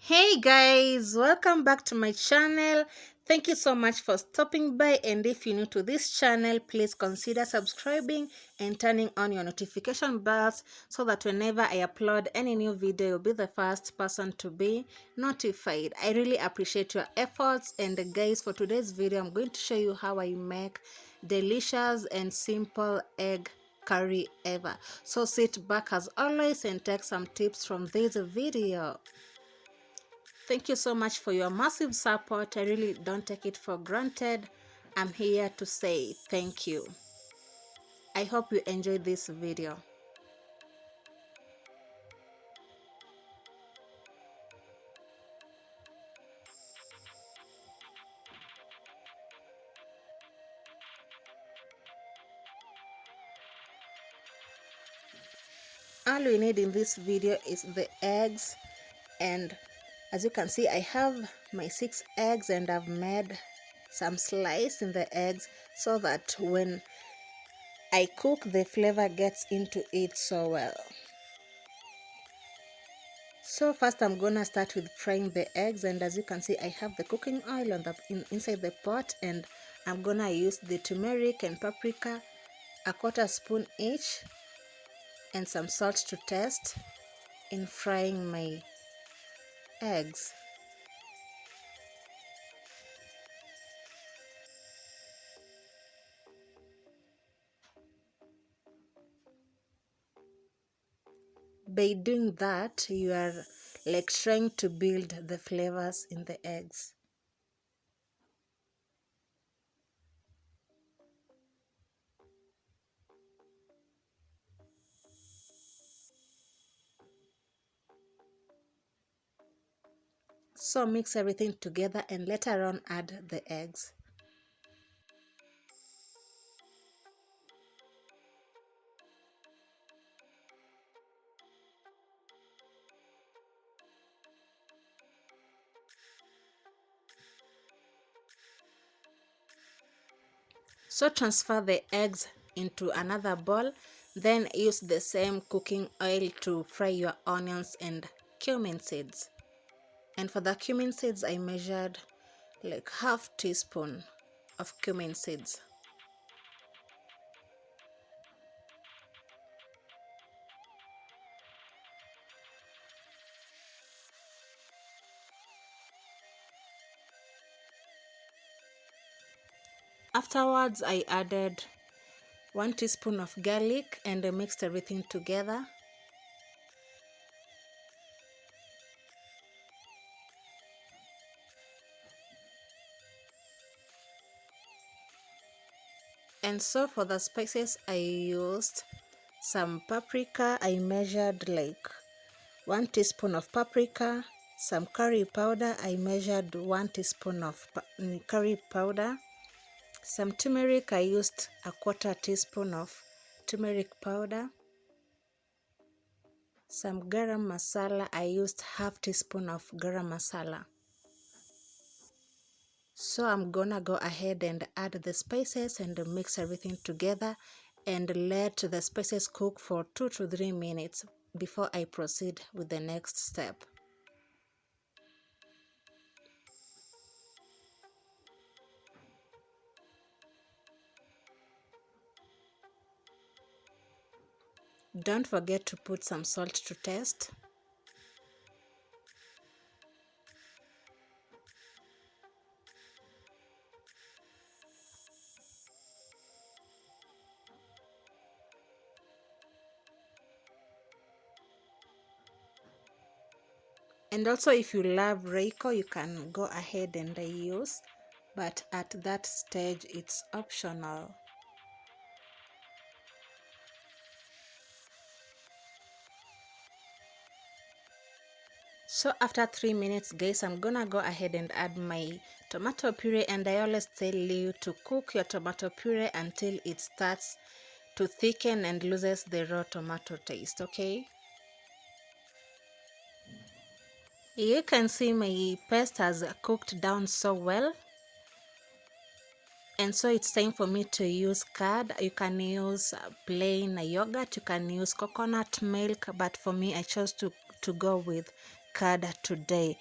Hey guys, welcome back to my channel. Thank you so much for stopping by, and if you're new to this channel, please consider subscribing and turning on your notification bells so that whenever I upload any new video, you'll be the first person to be notified. I really appreciate your efforts. And guys, for today's video, I'm going to show you how I make delicious and simple egg curry ever. So sit back as always and take some tips from this video. Thank you so much for your massive support. I really don't take it for granted. I'm here to say thank you. I hope you enjoyed this video. All we need in this video is the eggs, and as you can see, I have my 6 eggs and I've made some slice in the eggs so that when I cook, the flavor gets into it so well. So first I'm gonna start with frying the eggs, and as you can see, I have the cooking oil on inside the pot, and I'm gonna use the turmeric and paprika, a quarter spoon each, and some salt to taste in frying my eggs. By doing that, you are like trying to build the flavors in the eggs. So mix everything together and later on add the eggs. So transfer the eggs into another bowl, then use the same cooking oil to fry your onions and cumin seeds. And for the cumin seeds, I measured like half teaspoon of cumin seeds. Afterwards, I added 1 teaspoon of garlic and I mixed everything together. And so for the spices, I used some paprika. I measured like 1 teaspoon of paprika, some curry powder. I measured 1 teaspoon of curry powder, some turmeric. I used a quarter teaspoon of turmeric powder, some garam masala. I used half teaspoon of garam masala. So I'm gonna go ahead and add the spices and mix everything together and let the spices cook for 2 to 3 minutes before I proceed with the next step. Don't forget to put some salt to taste. And also, if you love Reiko, you can go ahead and use, but at that stage it's optional. So after 3 minutes, guys, I'm gonna go ahead and add my tomato puree, and I always tell you to cook your tomato puree until it starts to thicken and loses the raw tomato taste, okay? You can see my paste has cooked down so well, and so it's time for me to use curd. You can use plain yogurt, you can use coconut milk, but for me I chose to go with curd today,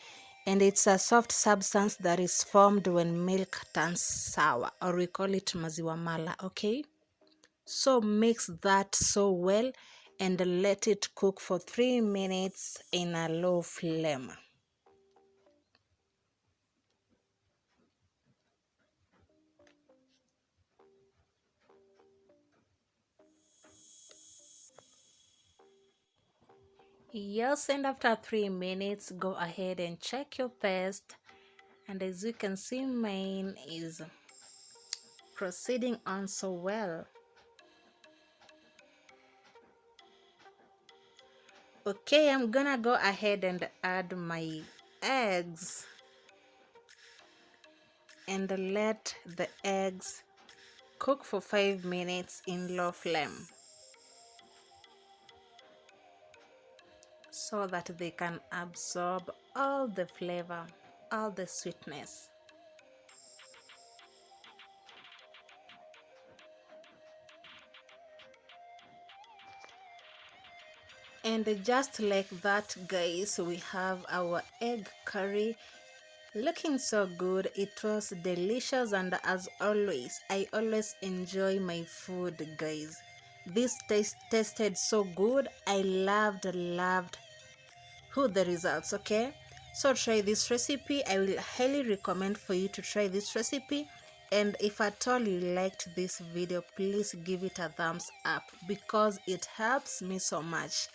and it's a soft substance that is formed when milk turns sour, or we call it maziwa mala. Okay, so mix that so well and let it cook for 3 minutes in a low flame. Yes, and after 3 minutes, go ahead and check your paste. And as you can see, mine is proceeding on so well. Okay, I'm gonna go ahead and add my eggs and let the eggs cook for 5 minutes in low flame so that they can absorb all the flavor, all the sweetness. And just like that, guys, we have our egg curry looking so good. It was delicious, and as always, I always enjoy my food, guys. This tasted so good. I loved who the results. Okay, so try this recipe. I will highly recommend for you to try this recipe. And if at all you liked this video, please give it a thumbs up because it helps me so much.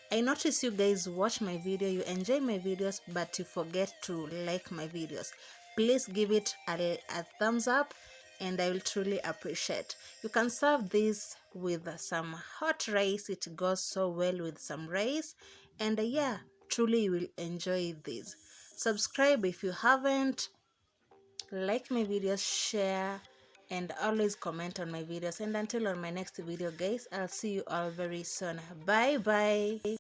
I notice you guys watch my video, you enjoy my videos, but you forget to like my videos. Please give it a thumbs up and I will truly appreciate. You can serve this with some hot rice. It goes so well with some rice. And yeah, truly you will enjoy this. Subscribe if you haven't. Like my videos, share, and always comment on my videos. And until on my next video, guys, I'll see you all very soon. Bye bye.